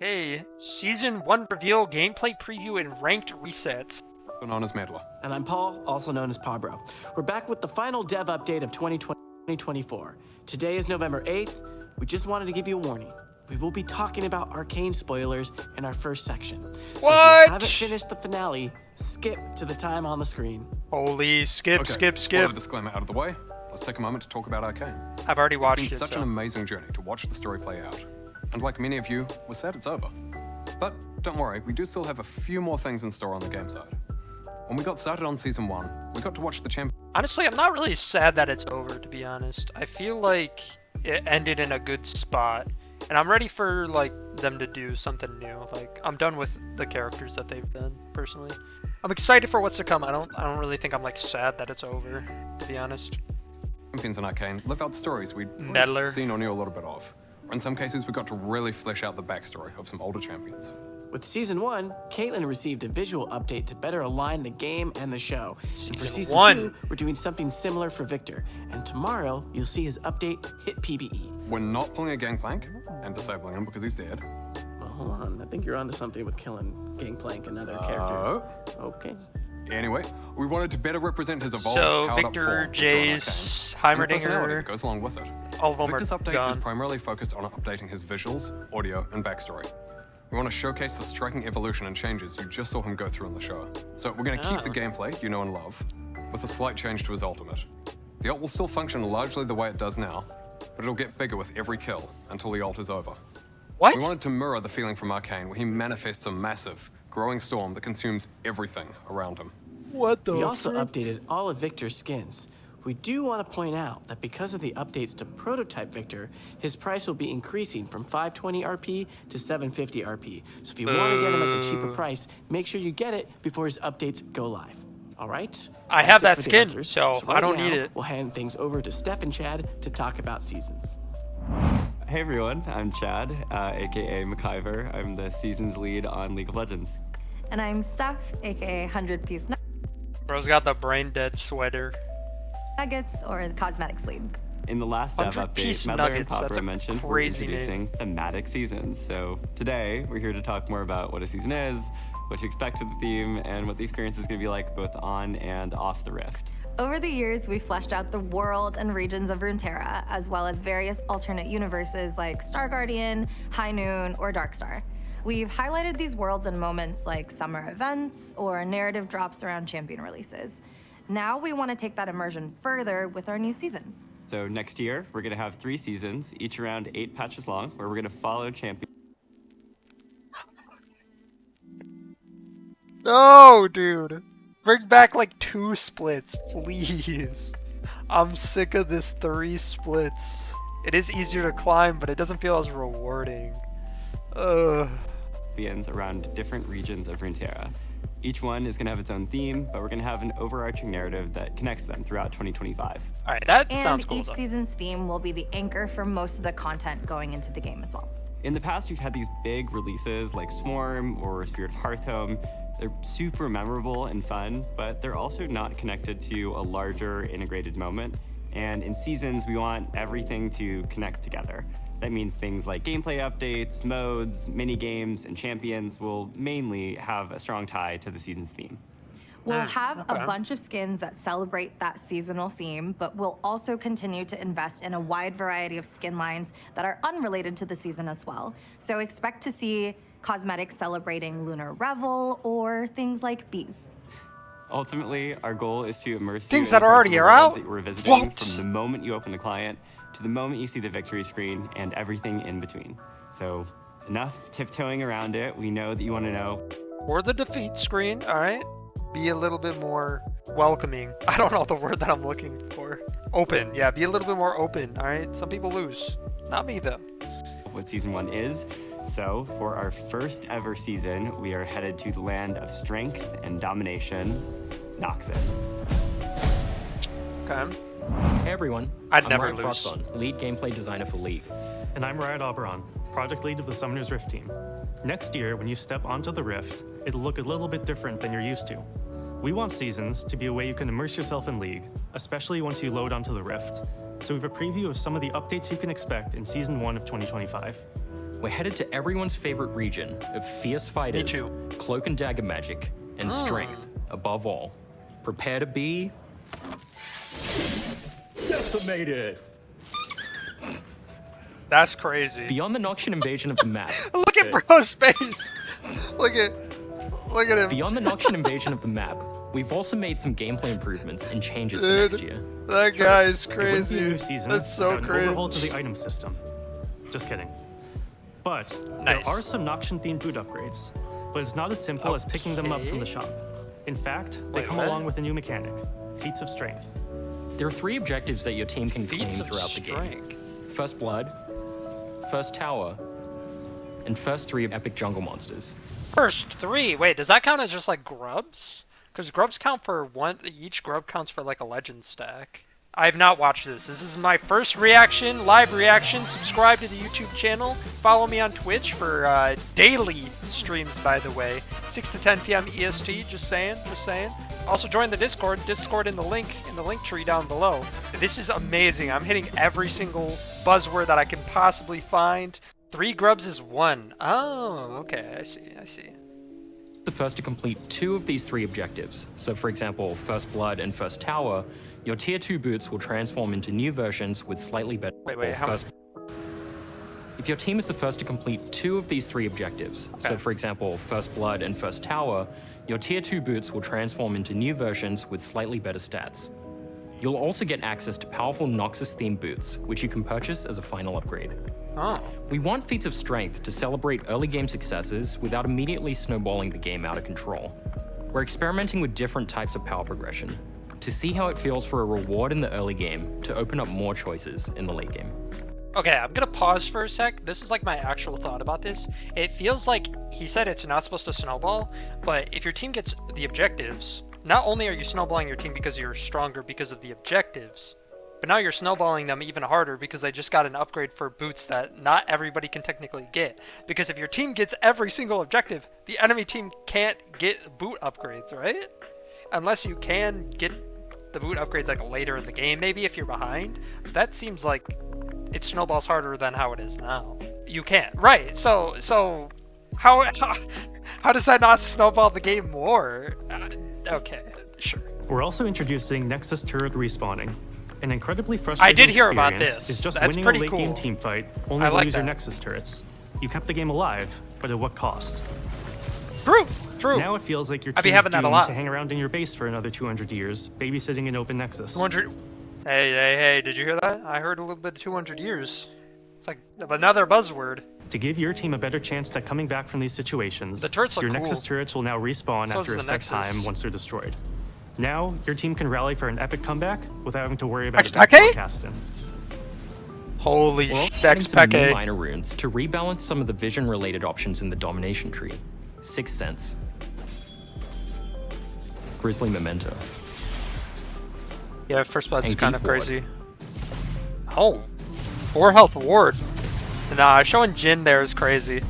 Hey, Season 1 reveal, gameplay preview, and ranked resets. Also known as Medler. And I'm Paul, also known as Pabro. We're back with the final dev update of 2024. Today is November 8th. We just wanted to give you a warning. We will be talking about Arcane Spoilers in our first section. So What? if you haven't finished the finale, skip to the time on the screen. Holy, skip. With a disclaimer out of the way, let's take a moment to talk about Arcane. I've already watched It's been it. such an amazing journey to watch the story play out. And like many of you, we're sad it's over. But don't worry, we do still have a few more things in store on the game side. When we got started on Season 1, we got to watch the champion. Honestly, I'm not really sad that it's over, to be honest. I feel like it ended in a good spot. And I'm ready for, like, them to do something new. Like, I'm done with the characters that they've been, personally. I'm excited for what's to come. I don't really think I'm, like, sad that it's over, to be honest. Champions in Arcane live out stories we'd Medler. seen or knew a little bit of. Or in some cases, we got to really flesh out the backstory of some older champions. With Season 1, Caitlin received a visual update to better align the game and the show. And for Season 2, we're doing something similar for Victor. And tomorrow, you'll see his update hit PBE. We're not pulling a Gangplank and disabling him because he's dead. Well, hold on. I think you're onto something with killing Gangplank and other characters. Okay. Anyway, we wanted to better represent his evolved, So, powered-up Victor, form shown in Jace, Arcane, and the personality Heimerdinger, that goes along with it. all of them Victor's are update gone. is primarily focused on updating his visuals, audio, and backstory. We want to showcase the striking evolution and changes you just saw him go through in the show. So we're going to keep the gameplay you know and love, with a slight change to his ultimate. The ult will still function largely the way it does now, but it'll get bigger with every kill until the ult is over. What? We wanted to mirror the feeling from Arcane, where he manifests a massive, growing storm that consumes everything around him. What the We also updated all of Victor's skins. We do want to point out that because of the updates to Prototype Victor, his price will be increasing from 520 RP to 750 RP. So if you want to get him at the cheaper price, make sure you get it before his updates go live. All right? I have that That's it for the skin, answers. so I right don't now, need it. We'll hand things over to Steph and Chad to talk about seasons. Hey everyone, I'm Chad, aka McIver. I'm the seasons lead on League of Legends. And I'm Steph, aka 100-piece Bro's got the brain dead sweater. nuggets or the cosmetics lead. In the last dev 100-piece update, Medler and nuggets, that's Pablo a mentioned we're crazy introducing thematic seasons. So today, we're here to talk more about what a season is, what to expect with the theme, and what the experience is going to be like both on and off the Rift. Over the years, we fleshed out the world and regions of Runeterra, as well as various alternate universes like Star Guardian, High Noon, or Darkstar. We've highlighted these worlds in moments like summer events or narrative drops around champion releases. Now we want to take that immersion further with our new seasons. So next year, we're going to have 3 seasons, each around 8 patches long, where we're going to follow champions. No, dude. Bring back like 2 splits, please. I'm sick of this 3 splits. It is easier to climb, but it doesn't feel as rewarding. Ugh. Around different regions of Runeterra. Each one is going to have its own theme, but we're going to have an overarching narrative that connects them throughout 2025. All right, that And sounds cool. each though. season's theme will be the anchor for most of the content going into the game as well. In the past, we've had these big releases like Swarm or Spirit of Hearthhome. They're super memorable and fun, but they're also not connected to a larger integrated moment. And in seasons, we want everything to connect together. That means things like gameplay updates, modes, mini games, and champions will mainly have a strong tie to the season's theme. We'll have okay. a bunch of skins that celebrate that seasonal theme, but we'll also continue to invest in a wide variety of skin lines that are unrelated to the season as well. So expect to see cosmetics celebrating Lunar Revel or things like bees. Ultimately, our goal is to immerse Things you in that the parts already of the are world out? that we're visiting What? from the moment you open the client to the moment you see the victory screen and everything in between. So enough tiptoeing around it. We know that you want to know. Or the defeat screen, all right? Be a little bit more welcoming. I don't know the word that I'm looking for. Open, yeah, be a little bit more open, all right? Some people lose. Not me, though. What season 1 is. So for our first ever season, we are headed to the land of strength and domination, Noxus. Okay. Hey everyone, I'd I'm never Ryan lose. Frostbone, lead gameplay designer for League. And I'm Riot Oberon, project lead of the Summoner's Rift team. Next year, when you step onto the Rift, it'll look a little bit different than you're used to. We want seasons to be a way you can immerse yourself in League, especially once you load onto the Rift. So we have a preview of some of the updates you can expect in Season 1 of 2025. we're headed to everyone's favorite region of fierce fighters, too. cloak and dagger magic, and strength, above all. Prepare to be... decimated! That's crazy. Beyond the Noxian invasion of the map... Look at bro's face. Look at him. Beyond the Noxian invasion of the map, we've also made some gameplay improvements and changes for next year. That guy is It wouldn't be a crazy. new season That's so without an overhaul to crazy. the item system. Just kidding. But Nice. there are some Noxian-themed boot upgrades, but it's not as simple as picking them up from the shop. In fact, they Wait, come what? along with a new mechanic, Feats of Strength. There are 3 objectives that your team can claim Feats of throughout the game. strength. First Blood, First Tower, and first 3 epic jungle monsters. First 3. Wait, does that count as just like grubs? Because grubs count for 1. Each grub counts for like a legend stack. I have not watched this. This is my first reaction, live reaction. Subscribe to the YouTube channel. Follow me on Twitch for daily streams, by the way. 6 to 10 p.m. EST, just saying. Also join the Discord in the link tree down below. This is amazing. I'm hitting every single buzzword that I can possibly find. 3 grubs is 1. Oh, okay, I see. The first to complete 2 of these 3 objectives. So for example, First Blood and First Tower, your tier 2 boots will transform into new versions with slightly better... Wait, how much? If your team is the first to complete 2 of these 3 objectives, so for example, First Blood and First Tower, your tier 2 boots will transform into new versions with slightly better stats. You'll also get access to powerful Noxus-themed boots, which you can purchase as a final upgrade. Oh. We want Feats of Strength to celebrate early game successes without immediately snowballing the game out of control. We're experimenting with different types of power progression, to see how it feels for a reward in the early game to open up more choices in the late game. Okay, I'm gonna pause for a sec. This is like my actual thought about this. It feels like he said it's not supposed to snowball, but if your team gets the objectives, not only are you snowballing your team because you're stronger because of the objectives, but now you're snowballing them even harder because they just got an upgrade for boots that not everybody can technically get. Because if your team gets every single objective, the enemy team can't get boot upgrades, right? Unless you can get the boot upgrades like later in the game, maybe if you're behind. But that seems like it snowballs harder than how it is now. You can't, right? So how does that not snowball the game more? Okay, sure. We're also introducing Nexus turret respawning. An incredibly frustrating I did hear about experience this. is just That's winning pretty a late game cool. team fight only I to like lose your that. Nexus turrets. You kept the game alive, but at what cost? True. Now it feels like your I be team's having that a doomed lot. to hang around in your base for another 200 years, babysitting an open Nexus. 200. Hey, did you hear that? I heard a little bit of 200 years. It's like another buzzword. To give your team a better chance at coming back from these situations, The turrets look your cool. Nexus turrets will now respawn So after a does the set Nexus. time once they're destroyed. Now, your team can rally for an epic comeback without having to worry about it Expecte? forecasting. Holy We're also shit, adding some new Expecte. minor runes to rebalance some of the vision-related options in the domination tree. 6th Sense. Grizzly Memento. Yeah, first blood's And kind of Deep Ward. crazy. Oh, 4 health ward. Nah, showing Jin there is crazy.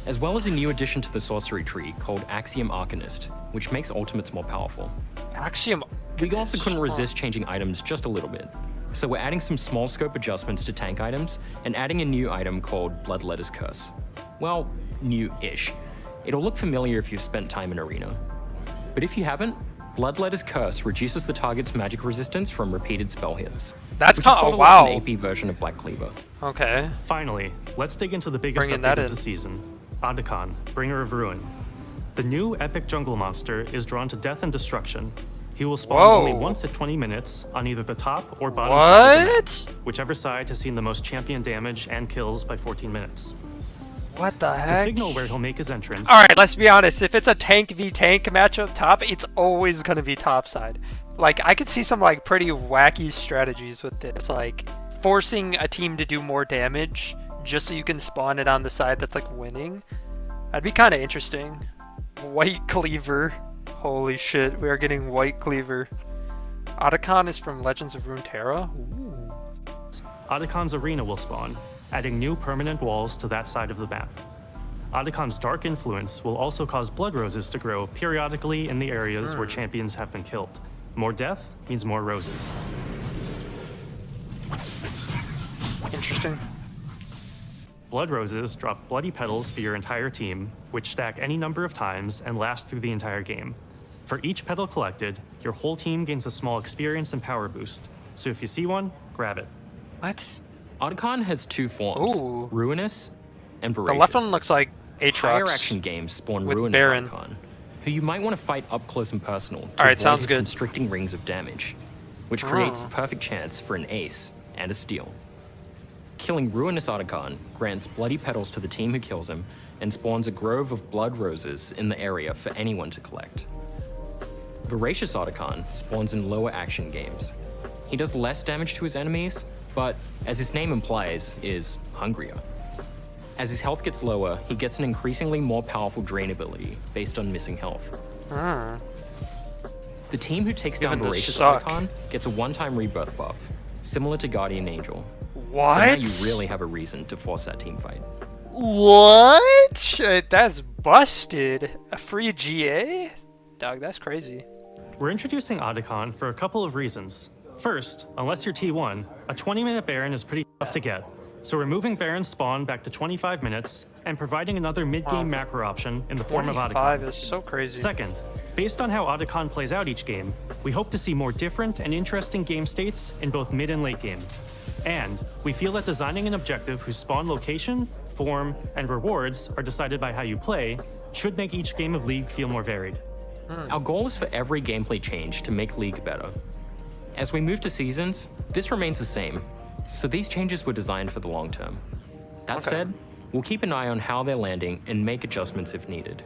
As well as a new addition to the sorcery tree called Axiom Arcanist, which makes ultimates more powerful. Axiom. We also couldn't resist changing items just a little bit. So we're adding some small scope adjustments to tank items and adding a new item called Bloodletter's Curse. Well, new-ish. It'll look familiar if you've spent time in Arena. But if you haven't, Bloodletter's Curse reduces the target's magic resistance from repeated spell hits. That's which is kind sort of of like wow. an AP version of Black Cleaver. Okay. Finally, let's dig into the biggest Bringing update that of in. the season, Adakon, Bringer of Ruin. The new epic jungle monster is drawn to death and destruction. He will spawn Whoa. only once at 20 minutes on either the top or bottom side of the map, What? whichever side has seen the most champion damage and kills by 14 minutes. What the To heck? signal where he'll make his entrance, All right, let's be honest. If it's a tank v tank matchup top, it's always gonna be top side. Like I could see some like pretty wacky strategies with this, like forcing a team to do more damage just so you can spawn it on the side that's like winning. That'd be kind of interesting. White Cleaver. Holy shit, we are getting White Cleaver. Otacon is from Legends of Runeterra. Ooh. Adakon's arena will spawn, adding new permanent walls to that side of the map. Adakon's dark influence will also cause blood roses to grow periodically in the areas where champions have been killed. More death means more roses. Interesting. Blood Roses drop bloody petals for your entire team, which stack any number of times and last through the entire game. For each petal collected, your whole team gains a small experience and power boost. So if you see one, grab it. What? Otacon has two forms, Ooh. Ruinous and The Voracious. left one looks like Higher Aatrox. action games spawn with Ruinous Baron. Otacon, who you might want to fight up close and personal to Alright, avoid sounds his good. constricting rings of damage, which creates the perfect chance for an ace and a steal. Killing Ruinous Otacon grants bloody petals to the team who kills him and spawns a grove of blood roses in the area for anyone to collect. Voracious Otacon spawns in lower action games. He does less damage to his enemies, but as his name implies, is hungrier. As his health gets lower, he gets an increasingly more powerful drain ability based on missing health. The team who takes down Gonna Voracious suck. Otacon gets a one-time rebirth buff, similar to Guardian Angel. What? So now you really have a reason to force that team fight. What? That's busted. A free GA? Dog, that's crazy. We're introducing Otacon for a couple of reasons. First, unless you're T1, a 20-minute Baron is pretty tough to get. So we're moving Baron's spawn back to 25 minutes and providing another mid-game macro option in the form of 25 Otacon. is so crazy. Second, based on how Otacon plays out each game, we hope to see more different and interesting game states in both mid and late game. And we feel that designing an objective whose spawn location, form, and rewards are decided by how you play should make each game of League feel more varied. Our goal is for every gameplay change to make League better. As we move to seasons, this remains the same, so these changes were designed for the long term. That said, we'll keep an eye on how they're landing and make adjustments if needed.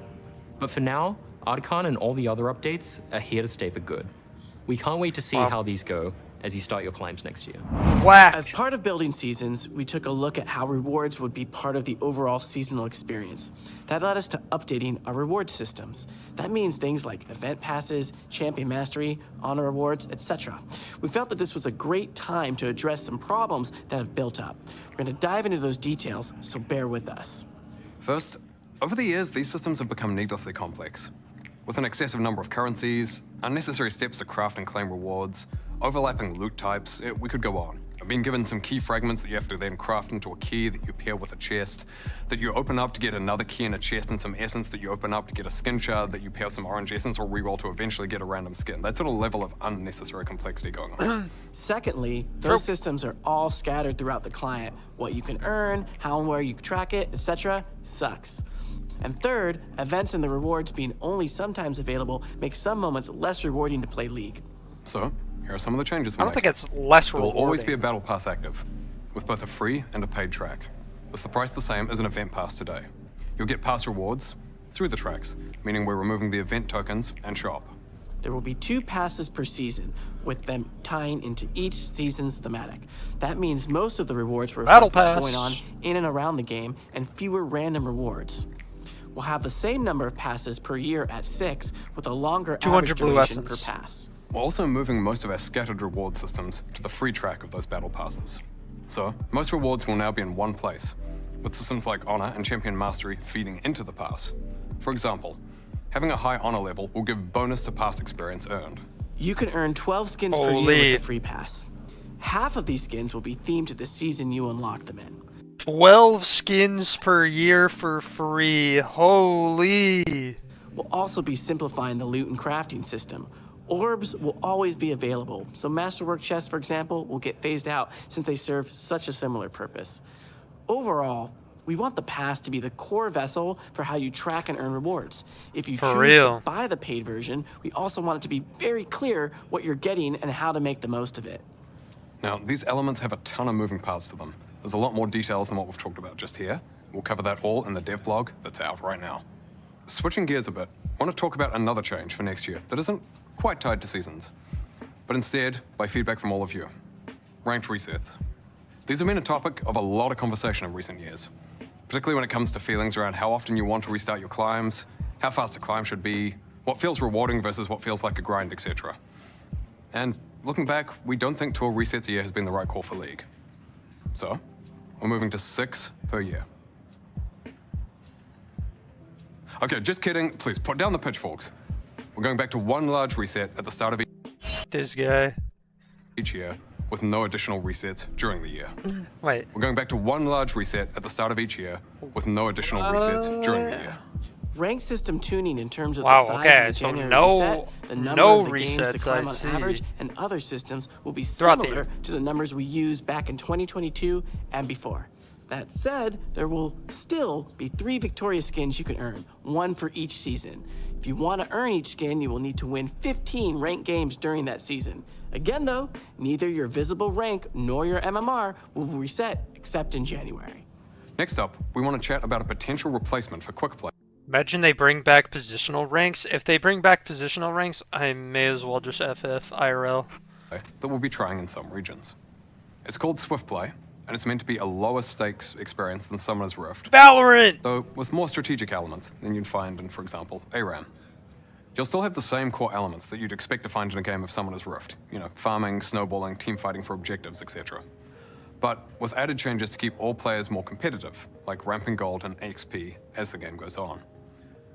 But for now, Otacon and all the other updates are here to stay for good. We can't wait to see how these go as you start your climbs next year. Whack. As part of building seasons, we took a look at how rewards would be part of the overall seasonal experience. That led us to updating our reward systems. That means things like event passes, champion mastery, honor rewards, etc. We felt that this was a great time to address some problems that have built up. We're going to dive into those details, so bear with us. First, over the years, these systems have become needlessly complex. With an excessive number of currencies, unnecessary steps to craft and claim rewards, overlapping loot types, we could go on. I've been given some key fragments that you have to then craft into a key that you pair with a chest, that you open up to get another key in a chest and some essence that you open up to get a skin shard that you pair some orange essence or reroll to eventually get a random skin. That sort of level of unnecessary complexity going on. Secondly, those systems are all scattered throughout the client. What you can earn, how and where you track it, etc. sucks. And third, events and the rewards being only sometimes available make some moments less rewarding to play League. So, here are some of the changes we I don't make. think it's less There will rewarding. always be a battle pass active, with both a free and a paid track, with the price the same as an event pass today. You'll get pass rewards through the tracks, meaning we're removing the event tokens and shop. There will be 2 passes per season, with them tying into each season's thematic. That means most of the rewards reflect Battle what's pass. going on in and around the game, and fewer random rewards. We'll have the same number of passes per year at 6, with a longer 200 average blue duration per essence. pass. We're also moving most of our scattered reward systems to the free track of those battle passes. So, most rewards will now be in one place, with systems like Honor and Champion Mastery feeding into the pass. For example, having a high Honor level will give bonus to pass experience earned. You can earn 12 skins per year Holy. with the free pass. Half of these skins will be themed to the season you unlock them in. 12 skins per year for free. Holy. We'll also be simplifying the loot and crafting system. Orbs will always be available, so Masterwork chests, for example, will get phased out since they serve such a similar purpose. Overall, we want the pass to be the core vessel for how you track and earn rewards. If you For choose real. to buy the paid version, we also want it to be very clear what you're getting and how to make the most of it. Now, these elements have a ton of moving parts to them. There's a lot more details than what we've talked about just here. We'll cover that all in the dev blog that's out right now. Switching gears a bit, I want to talk about another change for next year that isn't quite tied to seasons, but instead by feedback from all of you. Ranked resets. These have been a topic of a lot of conversation in recent years, particularly when it comes to feelings around how often you want to restart your climbs, how fast a climb should be, what feels rewarding versus what feels like a grind, etc. And looking back, we don't think 12 resets a year has been the right call for League. So, we're moving to 6 per year. Okay, just kidding. Please put down the pitchforks. We're going back to 1 large reset at the start of This guy. each year, with no additional resets during the year. Wait. We're going back to one large reset at the start of each year with no additional resets during the year. Rank system tuning in terms of Wow, the size okay, of the so January no- reset, the number no of the games to resets, climb I on see. average, and other systems will be Throughout the similar year. to the numbers we used back in 2022 and before. That said, there will still be 3 Victoria skins you can earn, 1 for each season. If you want to earn each skin, you will need to win 15 ranked games during that season. Again though, neither your visible rank nor your MMR will reset except in January. Next up, we want to chat about a potential replacement for quick play Imagine they bring back positional ranks. If they bring back positional ranks, I may as well just FF IRL. that we'll be trying in some regions. It's called Swift Play, and it's meant to be a lower stakes experience than Summoner's Rift, Valorant! though with more strategic elements than you'd find in, for example, ARAM. You'll still have the same core elements that you'd expect to find in a game of Summoner's Rift. You know, farming, snowballing, team fighting for objectives, etc. But with added changes to keep all players more competitive, like ramping gold and XP as the game goes on.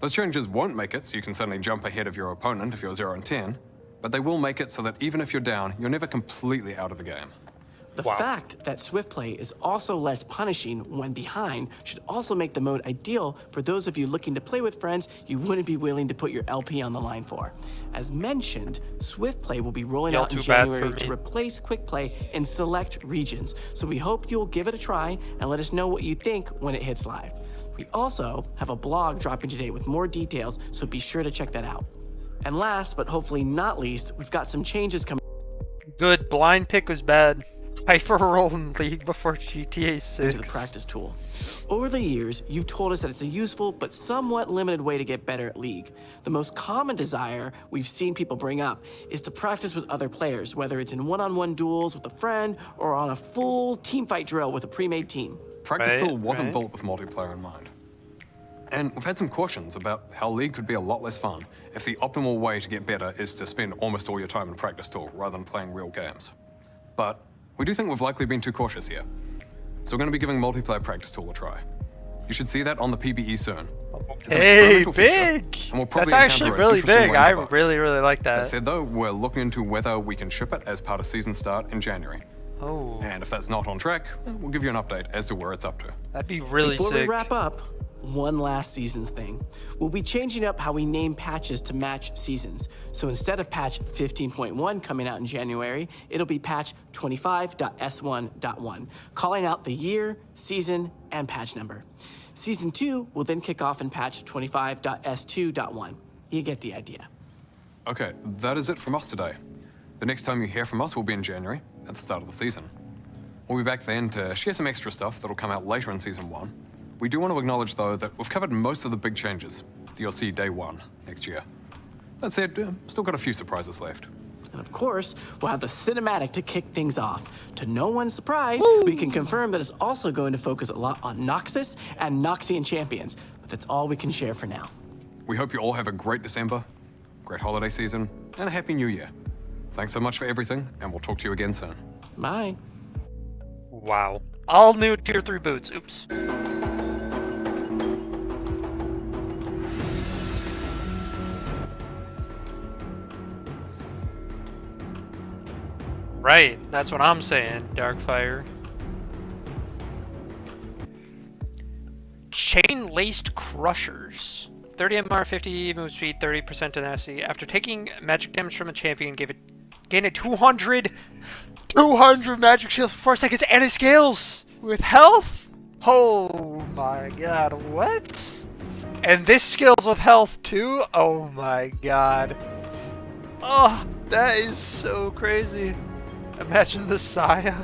Those changes won't make it so you can suddenly jump ahead of your opponent if you're 0 and 10, but they will make it so that even if you're down, you're never completely out of the game. The Wow. fact that Swift Play is also less punishing when behind should also make the mode ideal for those of you looking to play with friends you wouldn't be willing to put your LP on the line for. As mentioned, Swift Play will be rolling Y'all out in too bad for January to me. replace Quick Play in select regions, so we hope you'll give it a try and let us know what you think when it hits live. We also have a blog dropping today with more details, so be sure to check that out. And last, but hopefully not least, we've got some changes coming. Good, blind pick was bad. Hyper roll in League before GTA 6. To the practice tool. Over the years, you've told us that it's a useful but somewhat limited way to get better at League. The most common desire we've seen people bring up is to practice with other players, whether it's in one-on-one duels with a friend or on a full teamfight drill with a pre-made team. Practice Right, Tool wasn't right. built with multiplayer in mind. And we've had some cautions about how League could be a lot less fun if the optimal way to get better is to spend almost all your time in Practice Tool rather than playing real games. But we do think we've likely been too cautious here. So we're going to be giving multiplayer Practice Tool a try. You should see that on the PBE soon. It's an Hey, experimental feature, big! and we'll That's probably actually encounter a really interesting big. range I of bugs. really like That that. said though, we're looking into whether we can ship it as part of season start in January. Oh, And if that's not on track, we'll give you an update as to where it's up to. that'd be really Before we sick. wrap up, one last seasons thing. We'll be changing up how we name patches to match seasons. So instead of patch 15.1 coming out in January, it'll be patch 25.s1.1, calling out the year, season, and patch number. Season 2 will then kick off in patch 25.s2.1. You get the idea. Okay, that is it from us today. The next time you hear from us will be in January, at the start of the season. We'll be back then to share some extra stuff that'll come out later in Season 1. We do want to acknowledge, though, that we've covered most of the big changes that you'll see day 1 next year. That said, still got a few surprises left. And of course, we'll have the cinematic to kick things off. To no one's surprise, we can confirm that it's also going to focus a lot on Noxus and Noxian champions, but that's all we can share for now. We hope you all have a great December, great holiday season, and a happy new year. Thanks so much for everything, and we'll talk to you again soon. Bye. Wow. All new Tier 3 boots. Oops. Right, that's what I'm saying, Darkfire. Chain-laced crushers. 30 MR, 50 move speed, 30% tenacity. After taking magic damage from a champion, gain a 200 magic shield for 4 seconds, and it scales with health. Oh my god, what? And this scales with health too? Oh my god. Oh, that is so crazy. Imagine the Scion.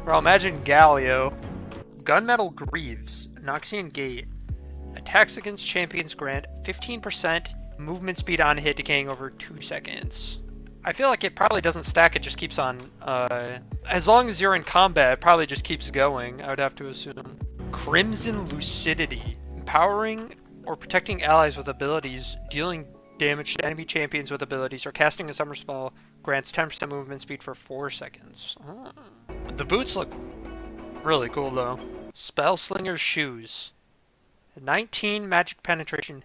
Or imagine Galio. Gunmetal Greaves, Noxian Gate. Attacks against champions grant 15% movement speed on hit, decaying over 2 seconds. I feel like it probably doesn't stack, it just keeps on, as long as you're in combat, it probably just keeps going, I would have to assume. Crimson Lucidity. Empowering or protecting allies with abilities, dealing damage to enemy champions with abilities, or casting a summer spell grants 10% movement speed for 4 seconds. Ah. The boots look really cool though. Spellslinger's Shoes. 19 magic penetration.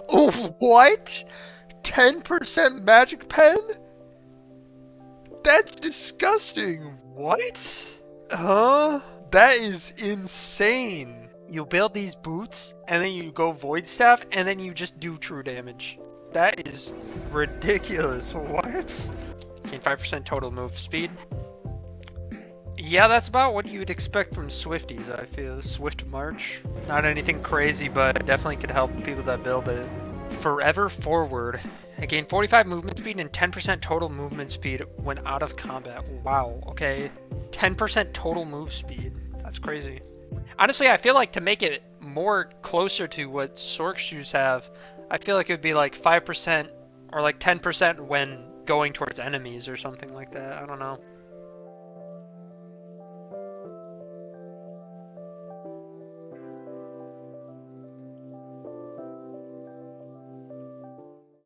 Oh, what? 10% magic pen? That's disgusting. What? Huh? That is insane. You build these boots, and then you go Void Staff, and then you just do true damage. That is ridiculous. What? Gain 5% total move speed. Yeah, that's about what you'd expect from Swifties, I feel. Swift March. Not anything crazy, but it definitely could help people that build it. Forever Forward. I gain 45 movement speed and 10% total movement speed when out of combat. Wow, okay. 10% total move speed. That's crazy. Honestly, I feel like to make it more closer to what Sorc shoes have, I feel like it would be like 5% or like 10% when going towards enemies or something like that. I don't know.